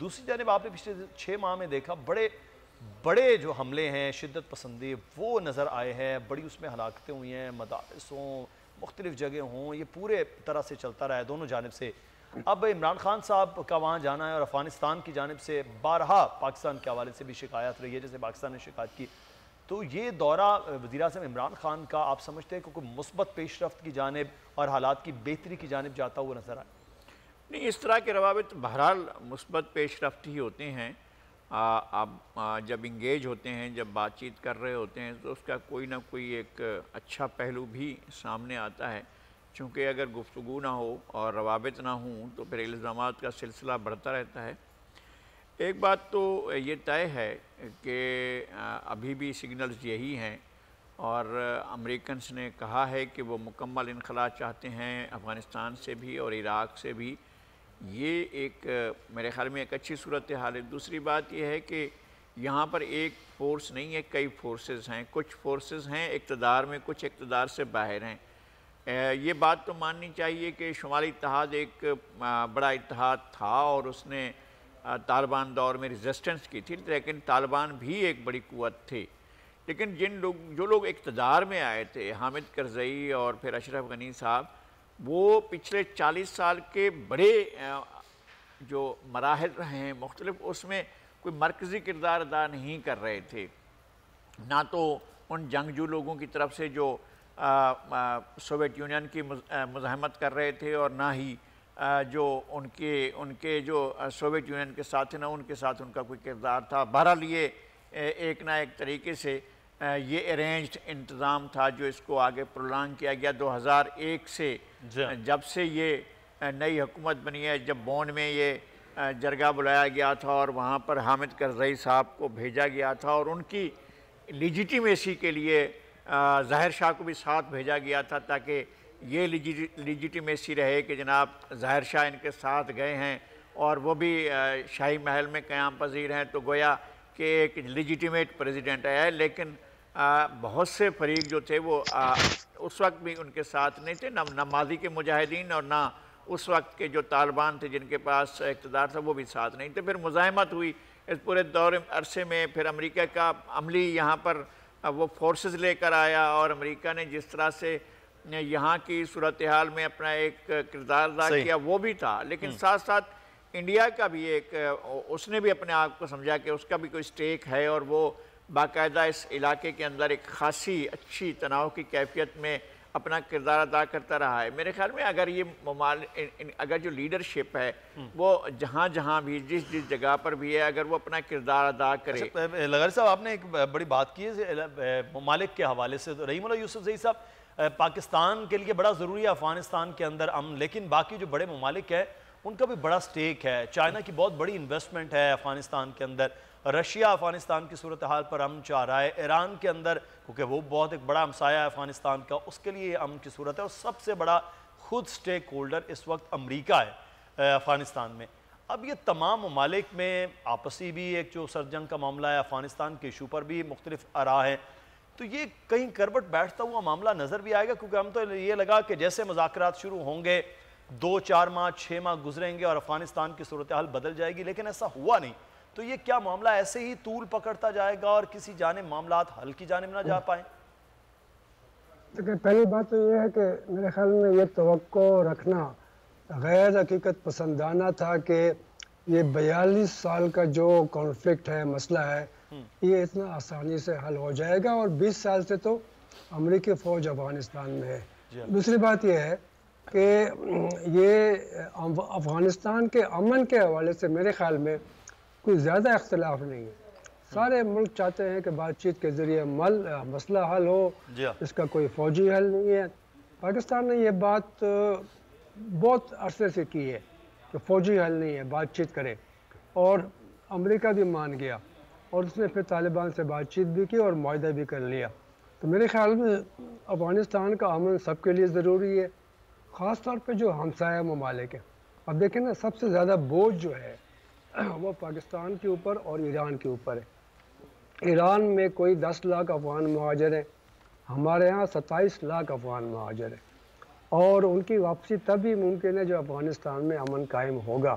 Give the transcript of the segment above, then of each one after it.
دوسری جانب آپ نے پچھلے 6 ماہ میں دیکھا بڑے جو حملے ہیں شدت پسندی وہ نظر آئے ہیں، بڑی اس میں ہلاکتیں ہوئی ہیں، مدارس ہوں، مختلف جگہ ہوں، یہ پورے طرح سے چلتا رہا ہے دونوں جانب سے۔ اب عمران خان صاحب کا وہاں جانا ہے اور افغانستان کی جانب سے بارہا پاکستان کے حوالے سے بھی شکایت رہی ہے، جیسے پاکستان نے شکایت کی، تو یہ دورہ وزیر اعظم عمران خان کا آپ سمجھتے ہیں کہ کوئی مثبت پیش رفت کی جانب اور حالات کی بہتری کی جانب جاتا ہوا نظر آئے؟ نہیں، اس طرح کے روابط بہرحال مثبت پیش رفت ہی ہوتے ہیں۔ آپ جب انگیج ہوتے ہیں، جب بات چیت کر رہے ہوتے ہیں تو اس کا کوئی نہ کوئی ایک اچھا پہلو بھی سامنے آتا ہے، چونکہ اگر گفتگو نہ ہو اور روابط نہ ہوں تو پھر الزامات کا سلسلہ بڑھتا رہتا ہے۔ ایک بات تو یہ طے ہے کہ ابھی بھی سگنلز یہی ہیں، اور امریکنز نے کہا ہے کہ وہ مکمل انخلا چاہتے ہیں افغانستان سے بھی اور عراق سے بھی۔ یہ ایک میرے خیال میں ایک اچھی صورتحال ہے۔ دوسری بات یہ ہے کہ یہاں پر ایک فورس نہیں ہے، کئی فورسز ہیں، کچھ فورسز ہیں اقتدار میں، کچھ اقتدار سے باہر ہیں۔ یہ بات تو ماننی چاہیے کہ شمالی اتحاد ایک بڑا اتحاد تھا اور اس نے طالبان دور میں ریزسٹنس کی تھی، لیکن طالبان بھی ایک بڑی قوت تھی۔ لیکن جو لوگ اقتدار میں آئے تھے، حامد کرزئی اور پھر اشرف غنی صاحب، وہ پچھلے 40 سال کے بڑے جو مراحل رہے ہیں مختلف، اس میں کوئی مرکزی کردار ادا نہیں کر رہے تھے، نہ تو ان جنگجو لوگوں کی طرف سے جو سوویت یونین کی مزاحمت کر رہے تھے، اور نہ ہی جو ان کے جو سوویت یونین کے ساتھ نہ ان کے ساتھ ان کا کوئی کردار تھا۔ بہرحال یہ ایک نہ ایک طریقے سے یہ ارینجڈ انتظام تھا جو اس کو آگے پرولانگ کیا گیا 2001 سے، جب سے یہ نئی حکومت بنی ہے، جب بون میں یہ جرگہ بلایا گیا تھا اور وہاں پر حامد کرزئی صاحب کو بھیجا گیا تھا اور ان کی لیجیٹیمیسی کے لیے ظاہر شاہ کو بھی ساتھ بھیجا گیا تھا، تاکہ یہ لیجیٹیمیسی رہے کہ جناب ظاہر شاہ ان کے ساتھ گئے ہیں اور وہ بھی شاہی محل میں قیام پذیر ہیں، تو گویا کہ ایک لیجیٹیمیٹ پریزیڈنٹ ہے۔ لیکن بہت سے فریق جو تھے وہ اس وقت بھی ان کے ساتھ نہیں تھے، نہ ماضی کے مجاہدین اور نہ اس وقت کے جو طالبان تھے جن کے پاس اقتدار تھا وہ بھی ساتھ نہیں تھے۔ پھر مزاحمت ہوئی اس پورے دور عرصے میں، پھر امریکہ کا عملی یہاں پر وہ فورسز لے کر آیا، اور امریکہ نے جس طرح سے یہاں کی صورتحال میں اپنا ایک کردار ادا کیا وہ بھی تھا، لیکن ساتھ ساتھ انڈیا کا بھی ایک اس نے بھی اپنے آپ کو سمجھا کہ اس کا بھی کوئی سٹیک ہے، اور وہ باقاعدہ اس علاقے کے اندر ایک خاصی اچھی تناؤ کی کیفیت میں اپنا کردار ادا کرتا رہا ہے۔ میرے خیال میں اگر جو لیڈرشپ ہے وہ جہاں جہاں بھی جس جگہ پر بھی ہے، اگر وہ اپنا کردار ادا کرے۔ لغاری صاحب، آپ نے ایک بڑی بات کی ہے ممالک کے حوالے سے، رحیم اللہ یوسف زئی صاحب، پاکستان کے لیے بڑا ضروری ہے افغانستان کے اندر امن، لیکن باقی جو بڑے ممالک ہیں ان کا بھی بڑا سٹیک ہے۔ چائنا کی بہت بڑی انویسٹمنٹ ہے افغانستان کے اندر، رشیا افغانستان کی صورتحال پر امن چاہ رہا ہے، ایران کے اندر کیونکہ وہ بہت ایک بڑا ہمسایہ ہے افغانستان کا، اس کے لیے امن کی صورت ہے، اور سب سے بڑا خود سٹیک ہولڈر اس وقت امریکہ ہے افغانستان میں۔ اب یہ تمام ممالک میں آپسی بھی ایک جو سرجنگ کا معاملہ ہے، افغانستان کے ایشو پر بھی مختلف آراء ہیں، تو یہ کہیں کروٹ بیٹھتا ہوا معاملہ نظر بھی آئے گا؟ کیونکہ ہم تو یہ لگا کہ جیسے مذاکرات شروع ہوں گے 2-4 ماہ 6 ماہ گزریں گے اور افغانستان کی صورتحال بدل جائے گی، لیکن ایسا ہوا نہیں۔ تو یہ کیا معاملہ ایسے ہی طول پکڑتا جائے گا اور کسی جانب معاملات حل کی جانب نہ جا پائیں؟ دیکھیں، پہلی بات تو یہ ہے کہ میرے خیال میں یہ توقع رکھنا غیر حقیقت پسندانہ تھا کہ یہ 42 سال کا جو کانفلکٹ ہے، مسئلہ ہے، یہ اتنا آسانی سے حل ہو جائے گا، اور 20 سال سے تو امریکی فوج افغانستان میں ہے۔ دوسری بات یہ ہے کہ یہ افغانستان کے امن کے حوالے سے میرے خیال میں کوئی زیادہ اختلاف نہیں ہے۔ سارے ملک چاہتے ہیں کہ بات چیت کے ذریعے مسئلہ حل ہو، اس کا کوئی فوجی حل نہیں ہے۔ پاکستان نے یہ بات بہت عرصے سے کی ہے کہ فوجی حل نہیں ہے، بات چیت کرے، اور امریکہ بھی مان گیا، اور اس نے پھر طالبان سے بات چیت بھی کی اور معاہدہ بھی کر لیا۔ تو میرے خیال میں افغانستان کا امن سب کے لیے ضروری ہے، خاص طور پہ جو ہمسایہ ممالک ہیں۔ اب دیکھیں نا، سب سے زیادہ بوجھ جو ہے وہ پاکستان کے اوپر اور ایران کے اوپر ہے۔ ایران میں کوئی 10 لاکھ افغان مہاجر ہیں، ہمارے ہاں 27 لاکھ افغان مہاجر ہیں، اور ان کی واپسی تب ہی ممکن ہے جو افغانستان میں امن قائم ہوگا۔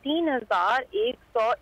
3100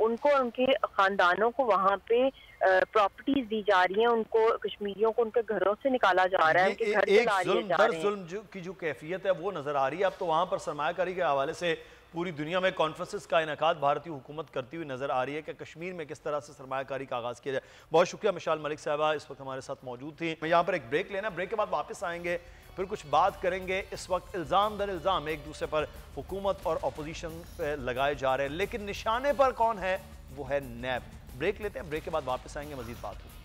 ان کو اور ان کے خاندانوں کو وہاں پہ پراپرٹیز دی جا رہی ہیں، ان کو کشمیریوں کو ان کے گھروں سے نکالا جا رہا ہے، ان کے گھر جلا دیے جا رہے ہیں۔ ظلم کی جو کیفیت ہے وہ نظر آ رہی ہے۔ اب تو وہاں پر سرمایہ کاری کے حوالے سے پوری دنیا میں کانفرنسز کا انعقاد بھارتی حکومت کرتی ہوئی نظر آ رہی ہے کہ کشمیر میں کس طرح سے سرمایہ کاری کا آغاز کیا جائے۔ بہت شکریہ مشال ملک صاحبہ، اس وقت ہمارے ساتھ موجود تھیں۔ میں یہاں پر ایک بریک لینا، بریک کے بعد واپس آئیں گے، پھر کچھ بات کریں گے۔ اس وقت الزام در الزام ایک دوسرے پر حکومت اور اپوزیشن پہ لگائے جا رہے ہیں، لیکن نشانے پر کون ہے؟ وہ ہے نیب۔ بریک لیتے ہیں، بریک کے بعد واپس آئیں گے، مزید بات ہوگی۔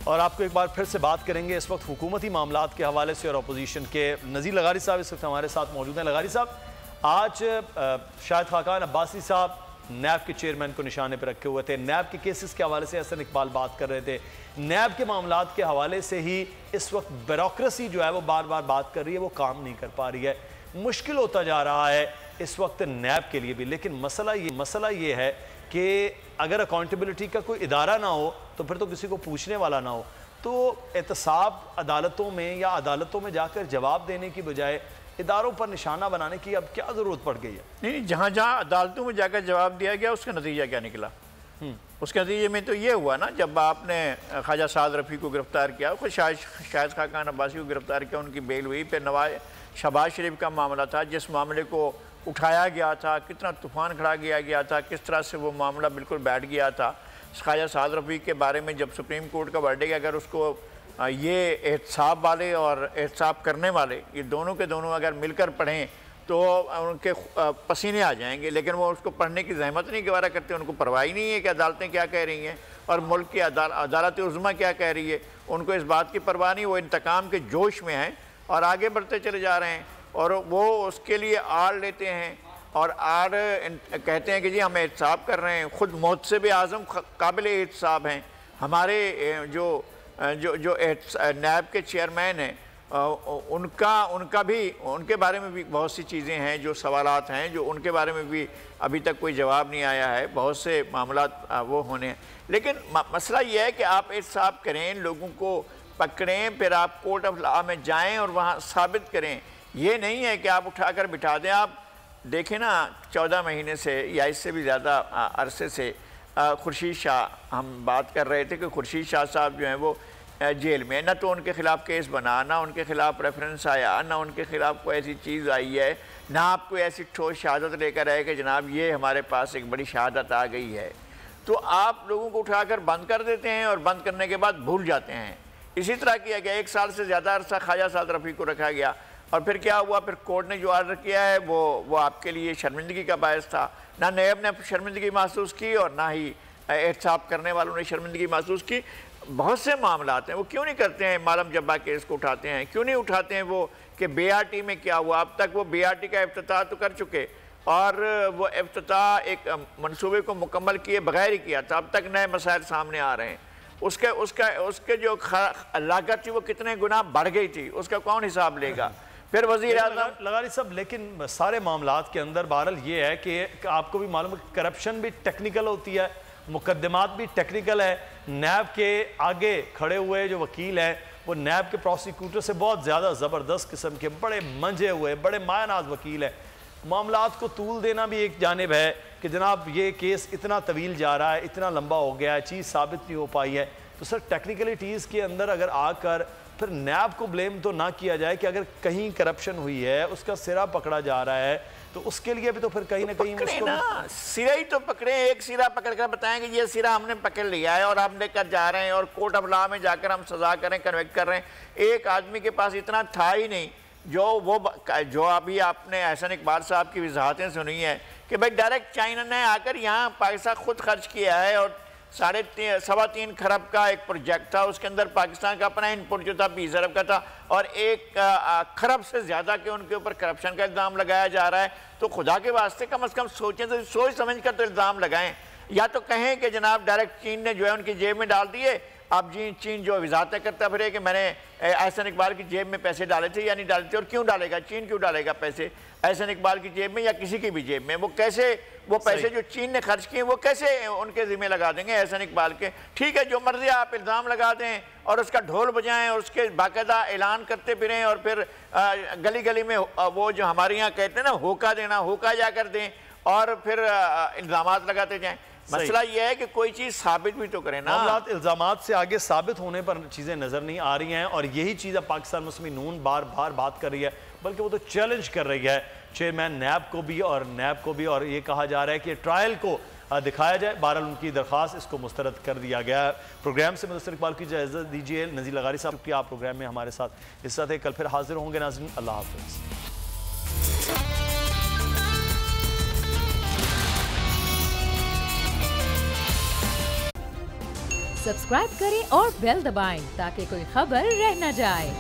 اور آپ کو ایک بار پھر سے بات کریں گے اس وقت حکومتی معاملات کے حوالے سے اور اپوزیشن کے۔ نذیر لغاری صاحب اس وقت ہمارے ساتھ موجود ہیں۔ لغاری صاحب، آج شاہد خاقان عباسی صاحب نیب کے چیئرمین کو نشانے پہ رکھے ہوئے تھے، نیب کے کیسز کے حوالے سے احسن اقبال بات کر رہے تھے، نیب کے معاملات کے حوالے سے ہی اس وقت بیوروکریسی جو ہے وہ بار بار بات کر رہی ہے، وہ کام نہیں کر پا رہی ہے، مشکل ہوتا جا رہا ہے اس وقت نیب کے لیے بھی۔ لیکن مسئلہ یہ ہے کہ اگر اکاؤنٹیبلٹی کا کوئی ادارہ نہ ہو تو پھر تو کسی کو پوچھنے والا نہ ہو، تو احتساب عدالتوں میں یا عدالتوں میں جا کر جواب دینے کی بجائے اداروں پر نشانہ بنانے کی اب کیا ضرورت پڑ گئی ہے؟ نہیں، جہاں عدالتوں میں جا کر جواب دیا گیا اس کا نتیجہ کیا نکلا؟ اس کے نتیجے میں تو یہ ہوا نا، جب آپ نے خواجہ سعد رفیع کو گرفتار کیا، خود شاہد خاقان عباسی کو گرفتار کیا، ان کی بیل ہوئی، پھر شہباز شریف کا معاملہ تھا، جس معاملے کو اٹھایا گیا تھا، کتنا طوفان کھڑا کیا گیا تھا، کس طرح سے وہ معاملہ بالکل بیٹھ گیا تھا۔ خواجہ سعد رفیع کے بارے میں جب سپریم کورٹ کا ورڈکٹ، اگر اس کو یہ احتساب والے اور احتساب کرنے والے یہ دونوں کے دونوں اگر مل کر پڑھیں تو ان کے پسینے آ جائیں گے، لیکن وہ اس کو پڑھنے کی زحمت نہیں گوارا کرتے، ان کو پرواہ ہی نہیں ہے کہ عدالتیں کیا کہہ رہی ہیں اور ملک کی عدالت عظمیٰ کیا کہہ رہی ہے، ان کو اس بات کی پرواہ نہیں، وہ انتقام کے جوش میں ہیں اور آگے بڑھتے چلے جا رہے ہیں، اور وہ اس کے لیے آڑ لیتے ہیں اور کہتے ہیں کہ جی ہم احتساب کر رہے ہیں۔ خود محتسب اعظم قابل احتساب ہیں، ہمارے جو نیب کے چیئرمین ہیں، ان کے بارے میں بھی بہت سی چیزیں ہیں جو سوالات ہیں، جو ان کے بارے میں بھی ابھی تک کوئی جواب نہیں آیا ہے، بہت سے معاملات وہ ہونے ہیں۔ لیکن مسئلہ یہ ہے کہ آپ احتساب کریں، لوگوں کو پکڑیں، پھر آپ کورٹ آف لا میں جائیں اور وہاں ثابت کریں۔ یہ نہیں ہے کہ آپ اٹھا کر بٹھا دیں۔ آپ دیکھیں نا، 14 مہینے سے یا اس سے بھی زیادہ عرصے سے خورشید شاہ، ہم بات کر رہے تھے کہ خورشید شاہ صاحب جو ہیں وہ جیل میں، نہ تو ان کے خلاف کیس بنا، نہ ان کے خلاف ریفرنس آیا، نہ ان کے خلاف کوئی ایسی چیز آئی ہے، نہ آپ کوئی ایسی ٹھوس شہادت لے کر آئے کہ جناب یہ ہمارے پاس ایک بڑی شہادت آ گئی ہے۔ تو آپ لوگوں کو اٹھا کر بند کر دیتے ہیں اور بند کرنے کے بعد بھول جاتے ہیں۔ اسی طرح کیا گیا، 1 سال سے زیادہ عرصہ خواجہ سعد رفیع کو رکھا گیا، اور پھر کیا ہوا؟ پھر کورٹ نے جو آرڈر کیا ہے وہ آپ کے لیے شرمندگی کا باعث تھا۔ نہ نیب نے شرمندگی محسوس کی اور نہ ہی احتساب کرنے والوں نے شرمندگی محسوس کی۔ بہت سے معاملات ہیں، وہ کیوں نہیں کرتے ہیں معلم جبا کیس کو اٹھاتے ہیں، کیوں نہیں اٹھاتے ہیں وہ کہ بی آر ٹی میں کیا ہوا؟ اب تک وہ بی آر ٹی کا افتتاح تو کر چکے، اور وہ افتتاح ایک منصوبے کو مکمل کیے بغیر ہی کیا تھا، اب تک نئے مسائل سامنے آ رہے ہیں۔ اس کے جو لاگت تھی وہ کتنے گنا بڑھ گئی تھی، اس کا کون حساب لے گا؟ پھر وزیر اعظم لغاری صاحب، لیکن سارے معاملات کے اندر بہرحال یہ ہے کہ آپ کو بھی معلوم ہے کہ کرپشن بھی ٹیکنیکل ہوتی ہے، مقدمات بھی ٹیکنیکل ہے۔ نیب کے آگے کھڑے ہوئے جو وکیل ہیں وہ نیب کے پروسیکیوٹر سے بہت زیادہ زبردست قسم کے بڑے منجے ہوئے بڑے مایہ ناز وکیل ہیں۔ معاملات کو طول دینا بھی ایک جانب ہے کہ جناب یہ کیس اتنا طویل جا رہا ہے، اتنا لمبا ہو گیا ہے، چیز ثابت نہیں ہو پائی ہے، تو سر ٹیکنیکلٹیز کے اندر اگر آ کر پھر نیب کو بلیم تو نہ کیا جائے کہ اگر کہیں کرپشن ہوئی ہے، اس کا سرا پکڑا جا رہا ہے، تو اس کے لیے بھی تو پھر کہیں نہ کہیں سرا ہی تو پکڑیں، ایک سرا پکڑ کر بتائیں کہ یہ سرا ہم نے پکڑ لیا ہے اور ہم لے کر جا رہے ہیں اور کورٹ آف لا میں جا کر ہم سزا کریں، کنویکٹ کر رہے ہیں۔ ایک آدمی کے پاس اتنا تھا ہی نہیں جو ابھی آپ نے احسن اقبال صاحب کی وضاحتیں سنی ہیں کہ بھائی ڈائریکٹ چائنا نے آ کر یہاں پاکستان خود خرچ کیا ہے، اور 3.25 کھرب کا ایک پروجیکٹ تھا، اس کے اندر پاکستان کا اپنا انپٹ جو تھا 20 ارب کا تھا، اور 1 کھرب سے زیادہ کے ان کے اوپر کرپشن کا الزام لگایا جا رہا ہے۔ تو خدا کے واسطے کم از کم سوچیں، تو سوچ سمجھ کر تو الزام لگائیں، یا تو کہیں کہ جناب ڈائریکٹ چین نے جو ہے ان کی جیب میں ڈال دیے۔ اب چین جو وضاحتیں کرتا پھرے کہ میں نے احسن اقبال کی جیب میں پیسے ڈالے تھے یا نہیں ڈالے تھے، اور کیوں ڈالے گا؟ چین کیوں ڈالے گا پیسے؟ احسن اقبال کی جیب میں یا کسی کی بھی جیب میں. وہ کیسے وہ پیسے جو چین نے خرچ کیے وہ کیسے ان کے ذمہ لگا دیں گے احسن اقبال کے؟ ٹھیک ہے جو مرضی آپ الزام لگا دیں اور اس کا ڈھول بجائیں اور اس کے باقاعدہ اعلان کرتے پھریں اور پھر گلی گلی میں وہ جو ہمارے یہاں کہتے ہیں نا ہوکا دینا، ہوکا جا کر دیں اور پھر الزامات لگاتے جائیں. مسئلہ یہ ہے کہ کوئی چیز ثابت بھی تو کریں نا. معاملات الزامات سے آگے ثابت ہونے پر چیزیں نظر نہیں آ رہی ہیں، اور یہی چیز اب پاکستان مسلم نون بار بار بات کر رہی ہے، بلکہ وہ تو چیلنج کر رہی ہے چیئرمین نیب کو بھی، اور یہ کہا جا رہا ہے کہ ٹرائل کو دکھایا جائے. بہرحال ان کی درخواست اس کو مسترد کر دیا گیا ہے. پروگرام سے مدثر اقبال کی اجازت دیجیے. نذیر لغاری صاحب کی آپ پروگرام میں ہمارے ساتھ حصہ تھے. کل پھر حاضر ہوں گے ناظرین. اللہ حافظ. سبسکرائب کریں اور بیل دبائیں تاکہ کوئی خبر رہ نہ جائے.